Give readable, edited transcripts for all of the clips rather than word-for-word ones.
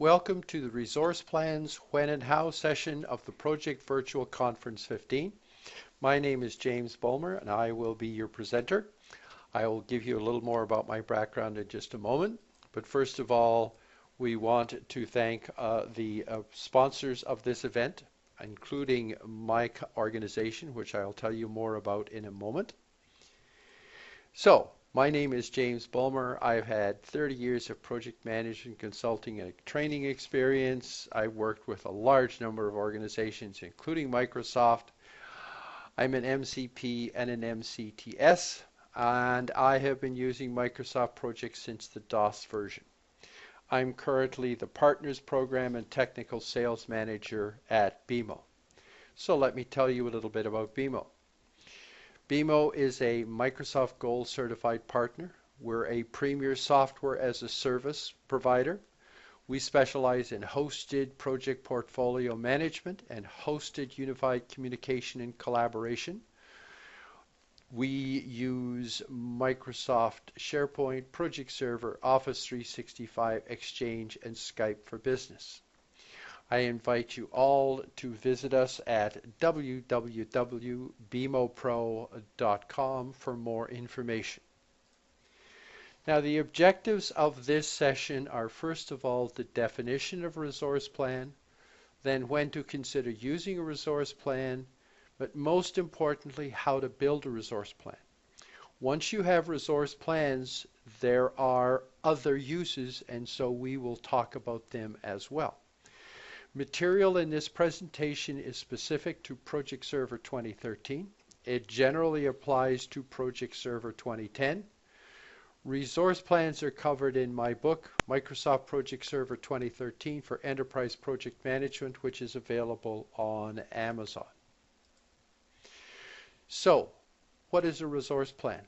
Welcome to the Resource Plans When and How session of the Project Virtual Conference 15. My name is JamesBulmer and I will be your presenter. I will give you a little more about my background in just a moment. But first of all, we want to thank the sponsors of this event, including my organization, which I'll tell you more about in a moment. So, my name is James Bulmer. I've had 30 years of project management, consulting, and training experience. I've worked with a large number of organizations, including Microsoft. I'm an MCP and an MCTS, and I have been using Microsoft projects since the DOS version. I'm currently the Partners Program and Technical Sales Manager at BMO. So let me tell you a little bit about BMO. BMO is a Microsoft Gold certified partner. We're a premier software as a service provider. We specialize in hosted project portfolio management and hosted unified communication and collaboration. We use Microsoft SharePoint, Project Server, Office 365, Exchange, and Skype for Business. I invite you all to visit us at www.bmopro.com for more information. Now, the objectives of this session are, first of all, the definition of a resource plan, then when to consider using a resource plan, but most importantly, how to build a resource plan. Once you have resource plans, there are other uses, and so we will talk about them as well. Material in this presentation is specific to Project Server 2013. It generally applies to Project Server 2010. Resource plans are covered in my book, Microsoft Project Server 2013 for Enterprise Project Management, which is available on Amazon. So, what is a resource plan?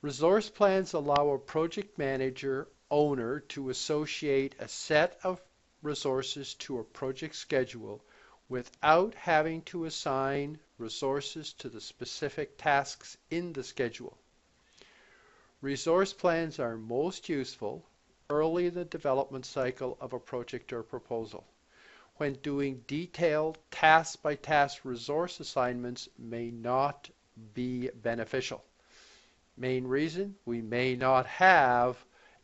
Resource plans allow a project manager owner to associate a set of resources to a project schedule without having to assign resources to the specific tasks in the schedule. Resource plans are most useful early in the development cycle of a project or proposal, when doing detailed task-by-task resource assignments may not be beneficial. Main reason, we may not have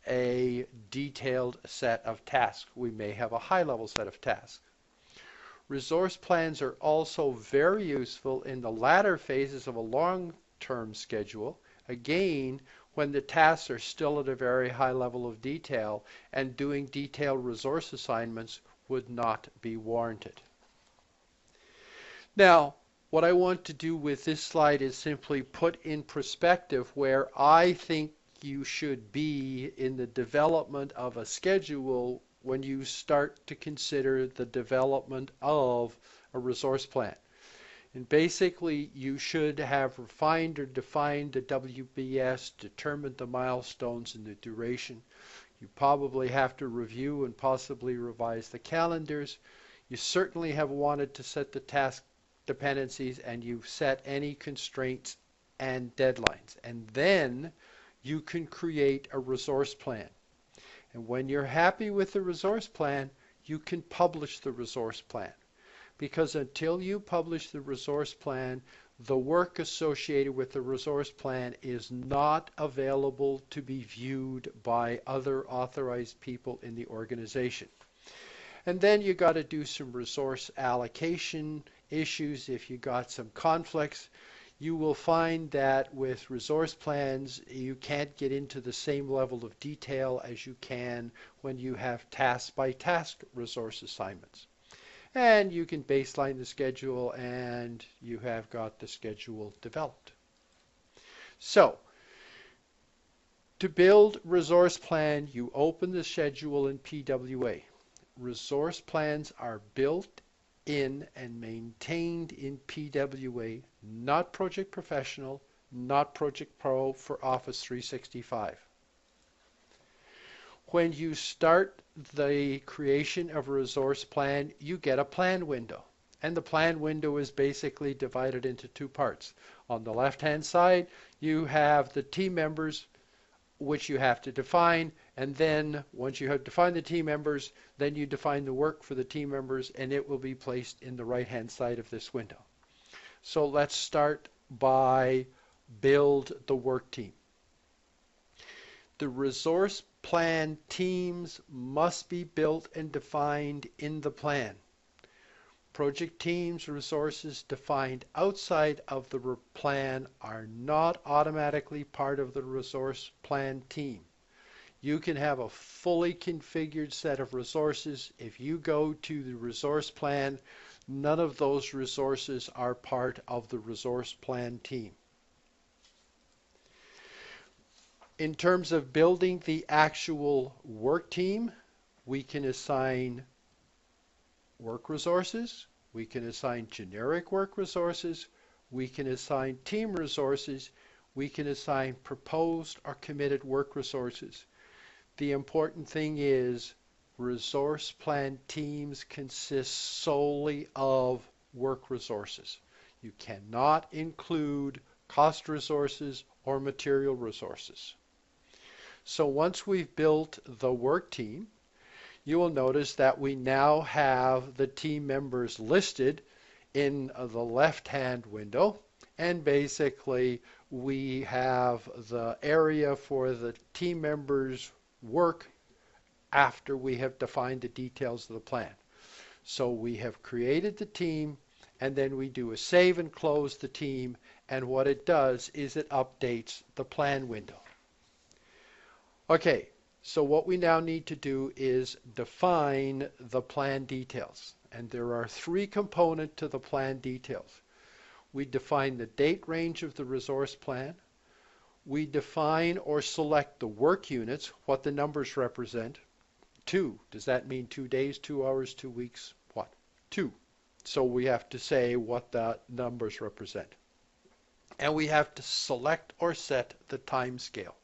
a detailed set of tasks. We may have a high-level set of tasks. Resource plans are also very useful in the latter phases of a long-term schedule, again, when the tasks are still at a very high level of detail and doing detailed resource assignments would not be warranted. Now, what I want to do with this slide is simply put in perspective where I think you should be in the development of a schedule when you start to consider the development of a resource plan. And basically, you should have refined or defined the WBS, determined the milestones and the duration. You probably have to review and possibly revise the calendars. You certainly have wanted to set the task dependencies, and you've set any constraints and deadlines. And then you can create a resource plan. And when you're happy with the resource plan, you can publish the resource plan. Because until you publish the resource plan, the work associated with the resource plan is not available to be viewed by other authorized people in the organization. And then you got to do some resource allocation issues if you got some conflicts. You will find that with resource plans, you can't get into the same level of detail as you can when you have task-by-task resource assignments. And you can baseline the schedule, and you have got the schedule developed. So, to build resource plan, you open the schedule in PWA. Resource plans are built in and maintained in PWA, not Project Professional, not Project Pro for Office 365. When you start the creation of a resource plan, you get a plan window. And the plan window is basically divided into two parts. On the left-hand side, you have the team members, which you have to define, And then once you have defined the team members, then you define the work for the team members, and it will be placed in the right-hand side of this window. So let's start by build the work team. The resource plan teams must be built and defined in the plan. Project teams resources defined outside of the plan are not automatically part of the resource plan team. You can have a fully configured set of resources. If you go to the resource plan, none of those resources are part of the resource plan team. In terms of building the actual work team, we can assign work resources, we can assign generic work resources, we can assign team resources, we can assign proposed or committed work resources. The important thing is resource plan teams consist solely of work resources. You cannot include cost resources or material resources. So once we've built the work team, you will notice that we now have the team members listed in the left-hand window, and basically we have the area for the team members' work after we have defined the details of the plan. So we have created the team, and then we do a save and close the team, and what it does is it updates the plan window. Okay, so what we now need to do is define the plan details. And there are three components to the plan details. We define the date range of the resource plan. We define or select the work units, what the numbers represent. 2, does that mean 2 days, 2 hours, 2 weeks? What? 2. So we have to say what the numbers represent. And we have to select or set the time scale.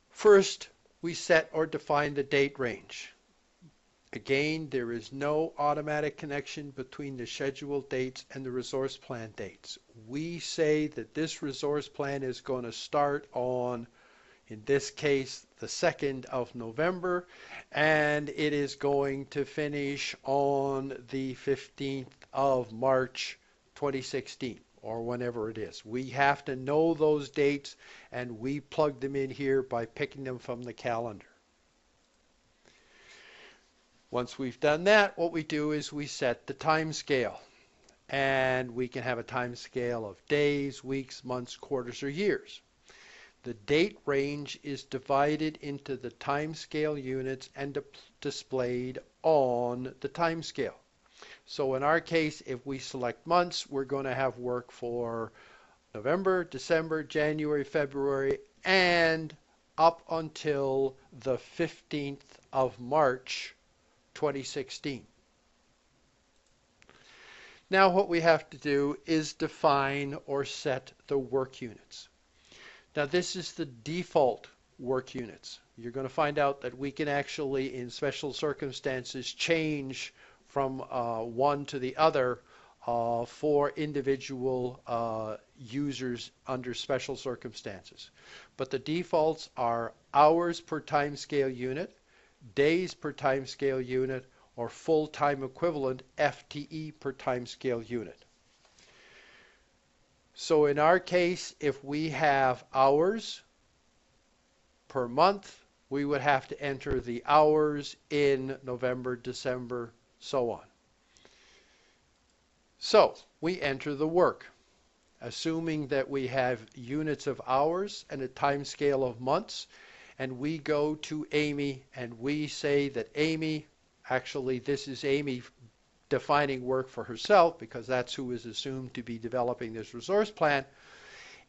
First, we set or define the date range. Again, there is no automatic connection between the scheduled dates and the resource plan dates. We say that this resource plan is going to start on, in this case, the 2nd of November, and it is going to finish on the 15th of March 2016. Or whenever it is. We have to know those dates, and we plug them in here by picking them from the calendar. Once we've done that, what we do is we set the time scale. And we can have a time scale of days, weeks, months, quarters, or years. The date range is divided into the time scale units and displayed on the time scale. So in our case, if we select months, we're going to have work for November, December, January, February, and up until the 15th of March 2016. Now what we have to do is define or set the work units. Now this is the default work units. You're going to find out that we can actually, in special circumstances, change from one to the other for individual users under special circumstances. But the defaults are hours per time scale unit, days per time scale unit, or full-time equivalent FTE per time scale unit. So in our case, if we have hours per month, we would have to enter the hours in November, December, so on. So we enter the work, assuming that we have units of hours and a time scale of months, and we go to Amy and we say that Amy, actually this is Amy defining work for herself because that's who is assumed to be developing this resource plan.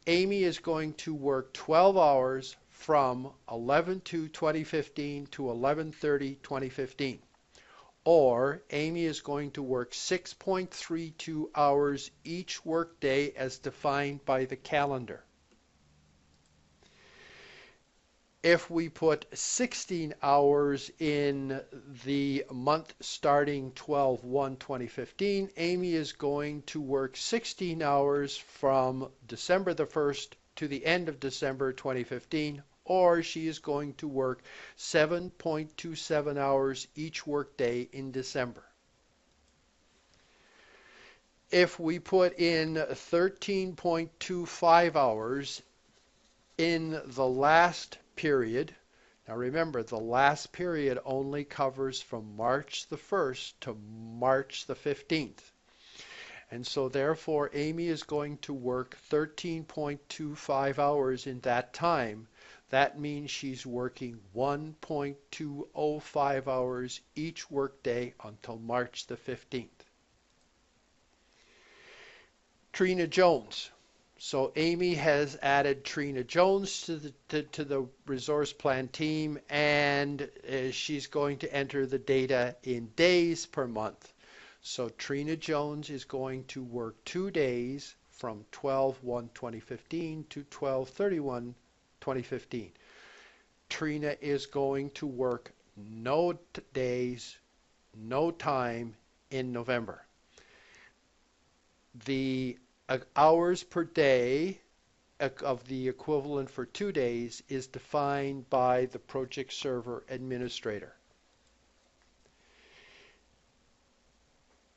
Amy is going to work 12 hours from 11/2/2015 to 11/30/2015. Or Amy is going to work 6.32 hours each workday as defined by the calendar. If we put 16 hours in the month starting 12/1/2015, Amy is going to work 16 hours from December the 1st to the end of December 2015, or she is going to work 7.27 hours each workday in December. If we put in 13.25 hours in the last period, now remember, the last period only covers from March the 1st to March the 15th. And so therefore, Amy is going to work 13.25 hours in that time. That means she's working 1.205 hours each workday until March the 15th. Trina Jones. So Amy has added Trina Jones to the resource plan team, and she's going to enter the data in days per month. So Trina Jones is going to work 2 days from 12/1/2015 to 12/31/2015. Trina is going to work no days, no time in November. The hours per day of the equivalent for 2 days is defined by the project server administrator.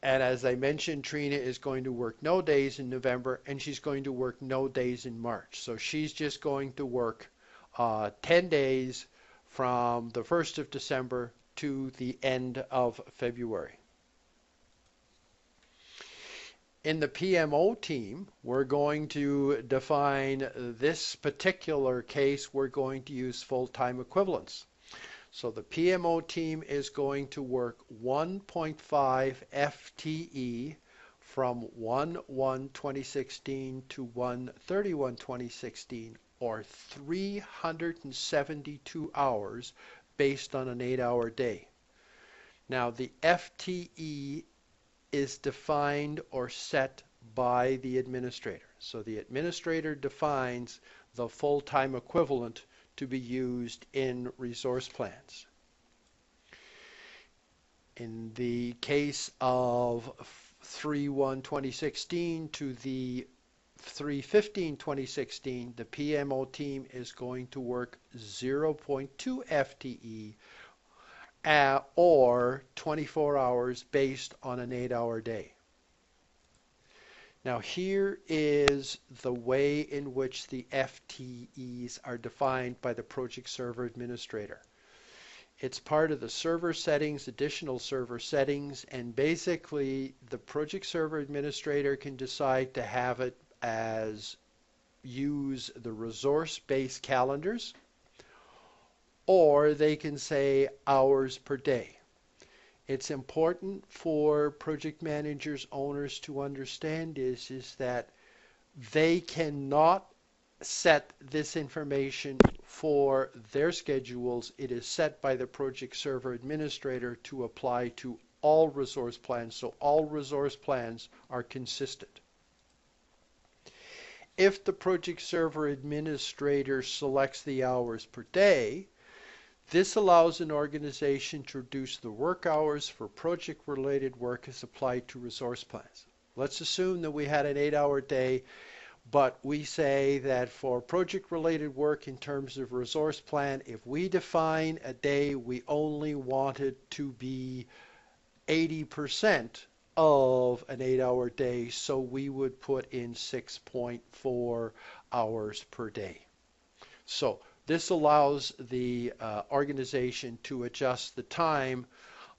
And as I mentioned, Trina is going to work no days in November, and she's going to work no days in March. So she's just going to work 10 days from the 1st of December to the end of February. In the PMO team, we're going to define this particular case, we're going to use full-time equivalents. So the PMO team is going to work 1.5 FTE from 1/1/2016 to 1/31/2016, or 372 hours based on an 8-hour day. Now the FTE is defined or set by the administrator. So the administrator defines the full-time equivalent to be used in resource plans. In the case of 3/1/2016 to the 3/15/2016, the PMO team is going to work 0.2 FTE or 24 hours based on an 8-hour day. Now here is the way in which the FTEs are defined by the project server administrator. It's part of the server settings, additional server settings, and basically the project server administrator can decide to have it as use the resource-based calendars, or they can say hours per day. It's important for project managers, owners to understand is that they cannot set this information for their schedules. It is set by the project server administrator to apply to all resource plans, so all resource plans are consistent. If the project server administrator selects the hours per day, this allows an organization to reduce the work hours for project-related work as applied to resource plans. Let's assume that we had an 8-hour day, but we say that for project-related work in terms of resource plan, if we define a day, we only want it to be 80% of an 8-hour day, so we would put in 6.4 hours per day. So this allows the organization to adjust the time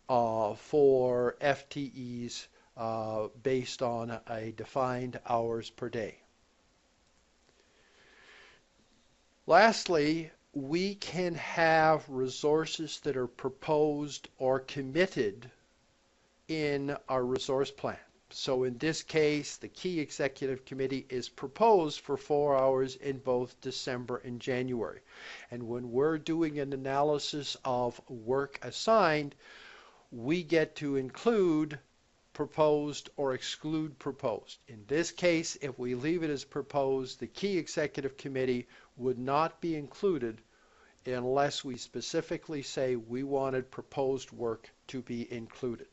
for FTEs based on a defined hours per day. Lastly, we can have resources that are proposed or committed in our resource plan. So in this case, the key executive committee is proposed for 4 hours in both December and January. And when we're doing an analysis of work assigned, we get to include proposed or exclude proposed. In this case, if we leave it as proposed, the key executive committee would not be included unless we specifically say we wanted proposed work to be included.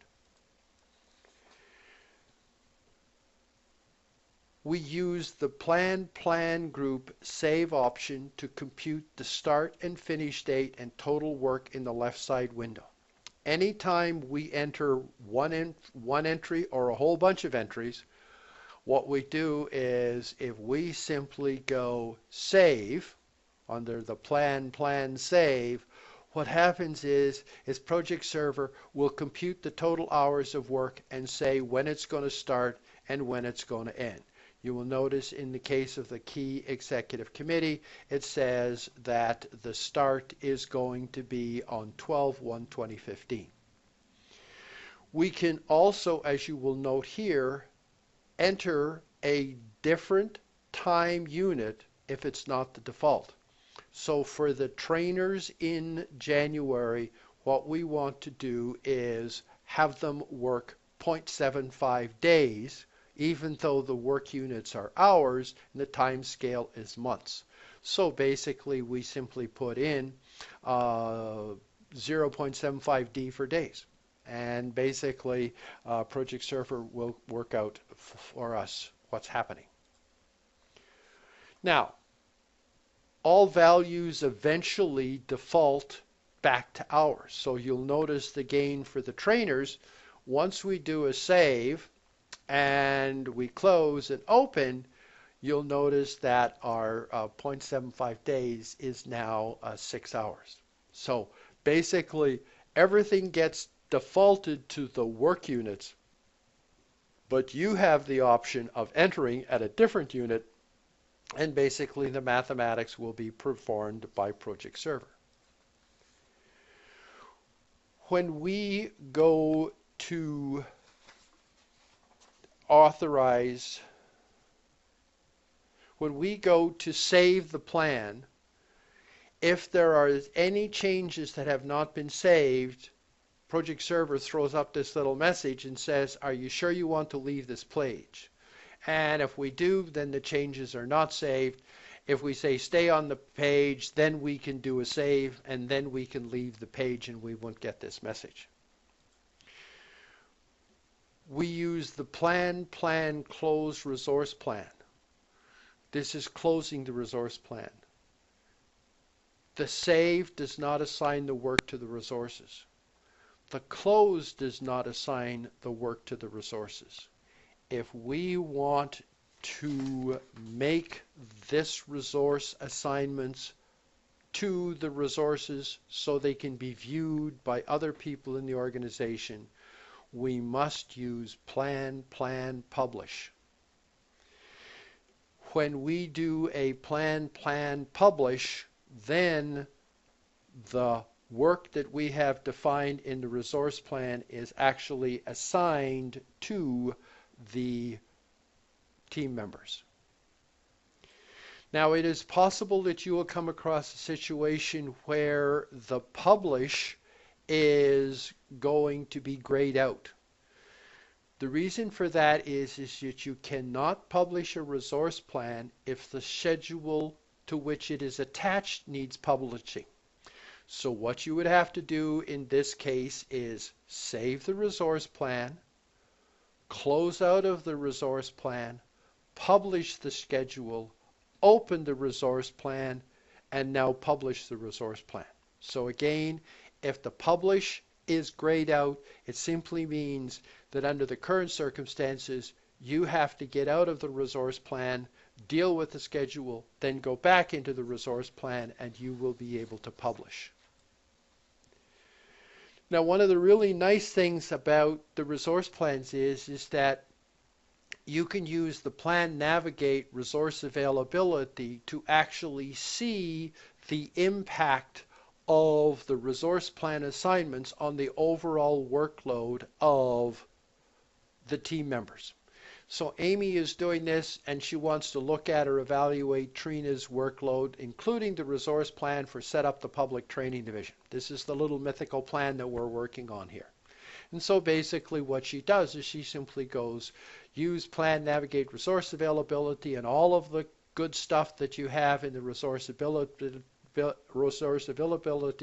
we use the plan group save option to compute the start and finish date and total work in the left side window. Anytime we enter one entry or a whole bunch of entries, what we do is if we simply go save under the plan save, what happens is Project Server will compute the total hours of work and say when it's going to start and when it's going to end. You will notice in the case of the Key Executive Committee, it says that the start is going to be on 12/1/2015. We can also, as you will note here, enter a different time unit if it's not the default. So for the trainers in January, what we want to do is have them work 0.75 days, even though the work units are hours and the time scale is months. So basically we simply put in 0.75D for days. And basically Project Server will work out for us what's happening. Now, all values eventually default back to hours. So you'll notice the gain for the trainers, once we do a save and we close and open, you'll notice that our 0.75 days is now 6 hours. So basically everything gets defaulted to the work units, but you have the option of entering at a different unit, and basically the mathematics will be performed by Project Server. When we go to authorize, when we go to save the plan, if there are any changes that have not been saved, Project Server throws up this little message and says, are you sure you want to leave this page? And if we do, then the changes are not saved. If we say stay on the page, then we can do a save, and then we can leave the page and we won't get this message. We use the plan close resource plan. This is closing the resource plan. The save does not assign the work to the resources. The close does not assign the work to the resources. If we want to make this resource assignments to the resources so they can be viewed by other people in the organization, we must use plan publish. When we do a plan publish, then the work that we have defined in the resource plan is actually assigned to the team members. Now, it is possible that you will come across a situation where the publish is going to be grayed out. The reason for that is that you cannot publish a resource plan if the schedule to which it is attached needs publishing. So what you would have to do in this case is save the resource plan, close out of the resource plan, publish the schedule, open the resource plan, and now publish the resource plan. So again, if the publish is grayed out, it simply means that under the current circumstances, you have to get out of the resource plan, deal with the schedule, then go back into the resource plan, and you will be able to publish. Now, one of the really nice things about the resource plans is that you can use the Plan Navigate resource availability to actually see the impact of the resource plan assignments on the overall workload of the team members. So Amy is doing this, and she wants to look at or evaluate Trina's workload, including the resource plan for set up the public training division. This is the little mythical plan that we're working on here. And so basically what she does is she simply goes, use Plan Navigate resource availability, and all of the good stuff that you have in the resource availability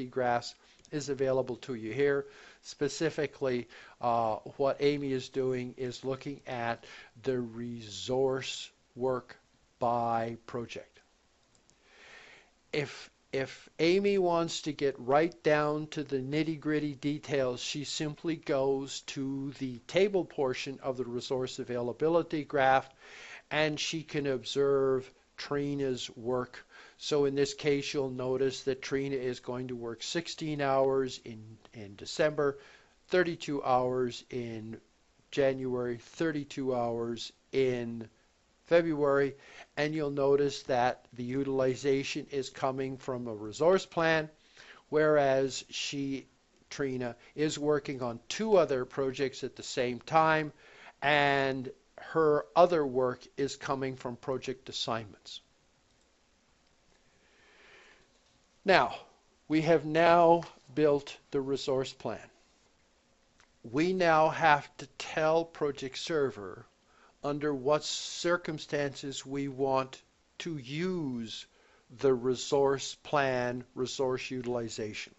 graphs is available to you here. Specifically, what Amy is doing is looking at the resource work by project. If Amy wants to get right down to the nitty-gritty details, she simply goes to the table portion of the resource availability graph and she can observe Trina's work. So in this case, you'll notice that Trina is going to work 16 hours in December, 32 hours in January, 32 hours in February, and you'll notice that the utilization is coming from a resource plan, whereas Trina, is working on 2 other projects at the same time, and her other work is coming from project assignments. Now, we have now built the resource plan. We now have to tell Project Server under what circumstances we want to use the resource plan, resource utilization.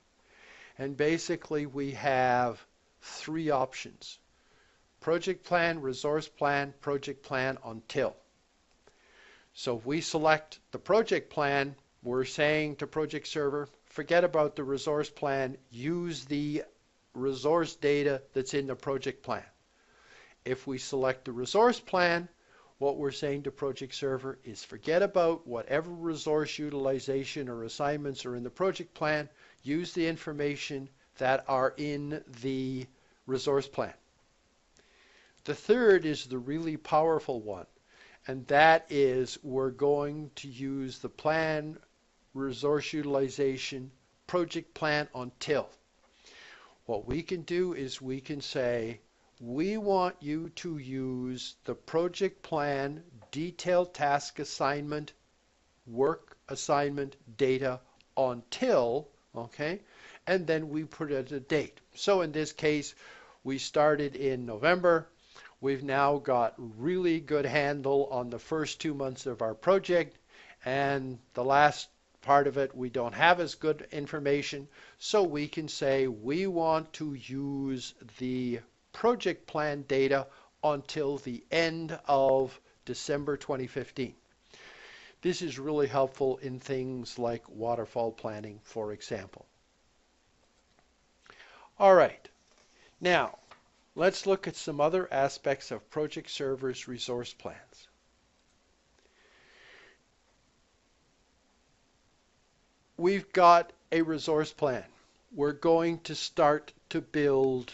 And basically we have 3 options: project plan, resource plan, project plan until. So if we select the project plan, we're saying to Project Server, forget about the resource plan, use the resource data that's in the project plan. If we select the resource plan, what we're saying to Project Server is forget about whatever resource utilization or assignments are in the project plan, use the information that are in the resource plan. The third is the really powerful one, and that is we're going to use the plan, resource utilization, project plan until. What we can do is we can say, we want you to use the project plan, detailed task assignment, work assignment data until, okay, and then we put it a date. So in this case, we started in November. We've now got really good handle on the first 2 months of our project, and the last part of it we don't have as good information, so we can say we want to use the project plan data until the end of December 2015. This is really helpful in things like waterfall planning, for example. All right, now let's look at some other aspects of Project Server's resource plans. We've got a resource plan. We're going to start to build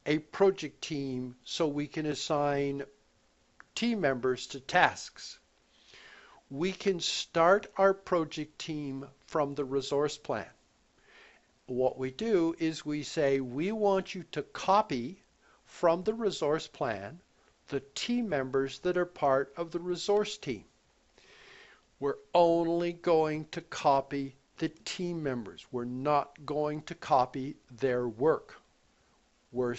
a project team so we can assign team members to tasks. We can start our project team from the resource plan. What we do is we say we want you to copy from the resource plan the team members that are part of the resource team. We're only going to copy the team members. We're not going to copy their work. We're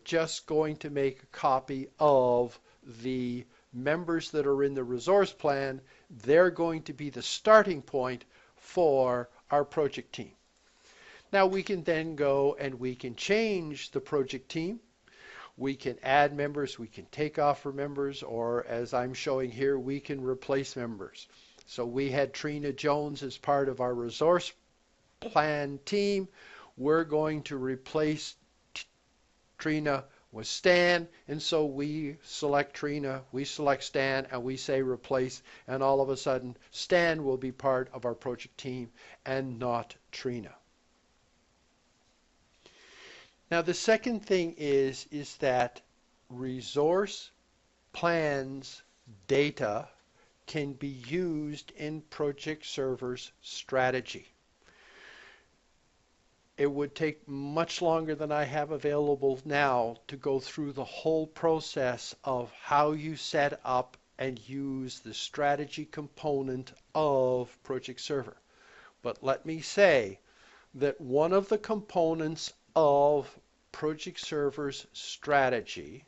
just going to make a copy of the members that are in the resource plan. They're going to be the starting point for our project team. Now we can then go and we can change the project team. We can add members, we can take off members, or as I'm showing here, we can replace members. So we had Trina Jones as part of our resource plan team. We're going to replace Trina with Stan, and so we select Trina, we select Stan, and we say replace, and all of a sudden Stan will be part of our project team and not Trina. Now the second thing is that resource plans data can be used in Project Server's strategy. It would take much longer than I have available now to go through the whole process of how you set up and use the strategy component of Project Server. But let me say that one of the components of Project Server's strategy,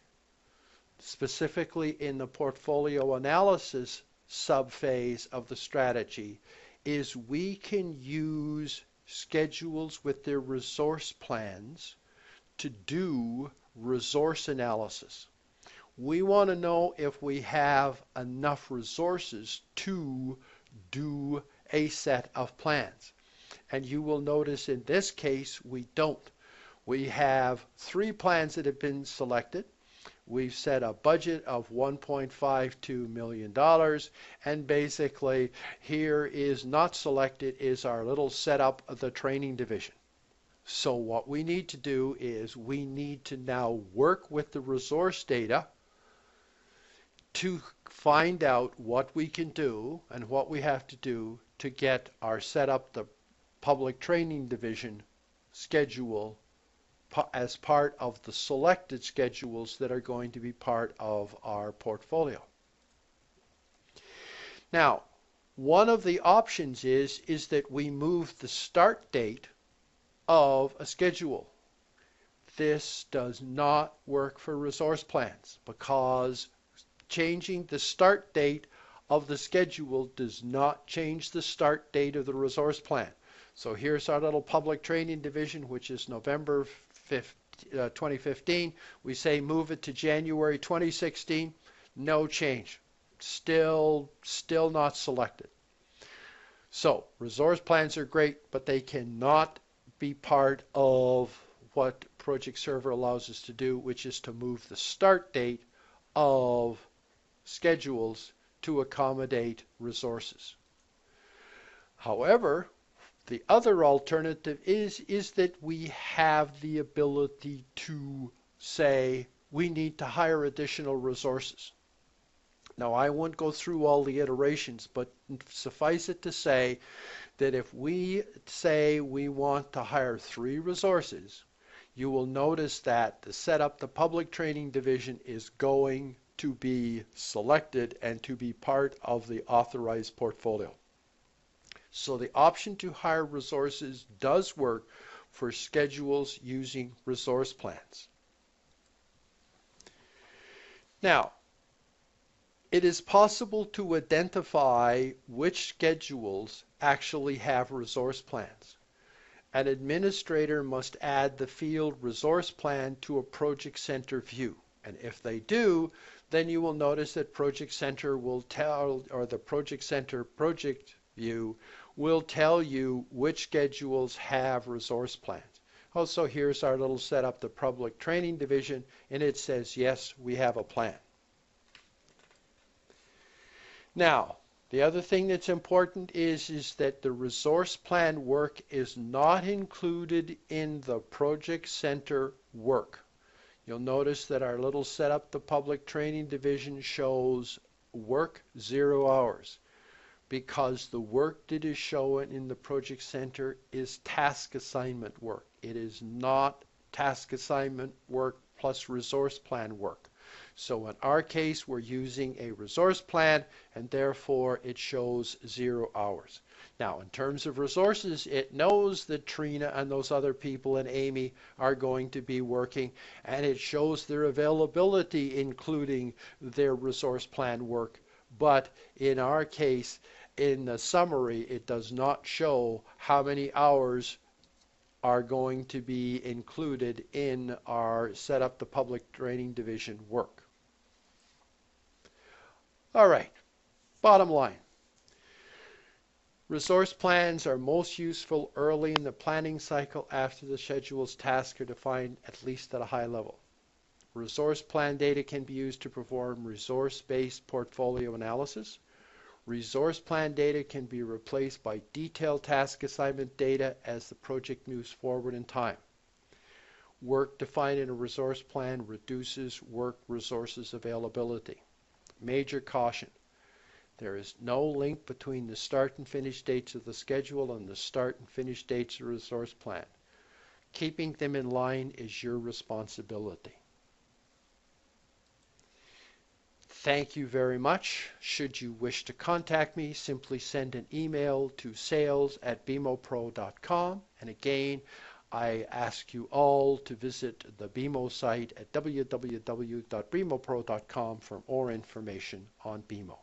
specifically in the portfolio analysis subphase of the strategy, is we can use schedules with their resource plans to do resource analysis. We want to know if we have enough resources to do a set of plans. And you will notice in this case, we don't. We have 3 plans that have been selected. We've set a budget of $1.52 million, and basically here is not selected is our little setup of the training division. So what we need to do is we need to now work with the resource data to find out what we can do and what we have to do to get our setup the public training division schedule as part of the selected schedules that are going to be part of our portfolio. Now, one of the options is that we move the start date of a schedule. This does not work for resource plans because changing the start date of the schedule does not change the start date of the resource plan. So here's our little public training division, which is November 2015. We say move it to January 2016. No change. Still not selected. So resource plans are great, but they cannot be part of what Project Server allows us to do, which is to move the start date of schedules to accommodate resources. However, the other alternative is that we have the ability to say we need to hire additional resources. Now, I won't go through all the iterations, but suffice it to say that if we say we want to hire 3 resources, you will notice that to set up the public training division is going to be selected and to be part of the authorized portfolio. So the option to hire resources does work for schedules using resource plans. Now, it is possible to identify which schedules actually have resource plans. An administrator must add the field resource plan to a Project Center view. And if they do, then you will notice that Project Center will tell, or the Project Center project view will tell you which schedules have resource plans. Also, here's our little setup, the public training division, and it says, yes, we have a plan. Now, the other thing that's important is that the resource plan work is not included in the Project Center work. You'll notice that our little setup, the public training division, shows work 0 hours because the work that is shown in the Project Center is task assignment work. It is not task assignment work plus resource plan work. So in our case, we're using a resource plan, and therefore it shows 0 hours. Now, in terms of resources, it knows that Trina and those other people and Amy are going to be working, and it shows their availability, including their resource plan work. But in our case, in the summary, it does not show how many hours are going to be included in our set up the public training division work. All right, bottom line. Resource plans are most useful early in the planning cycle after the schedule's tasks are defined at least at a high level. Resource plan data can be used to perform resource-based portfolio analysis. Resource plan data can be replaced by detailed task assignment data as the project moves forward in time. Work defined in a resource plan reduces work resources availability. Major caution: there is no link between the start and finish dates of the schedule and the start and finish dates of the resource plan. Keeping them in line is your responsibility. Thank you very much. Should you wish to contact me, simply send an email to sales@bmopro.com. And again, I ask you all to visit the BMO site at www.bmopro.com for more information on BMO.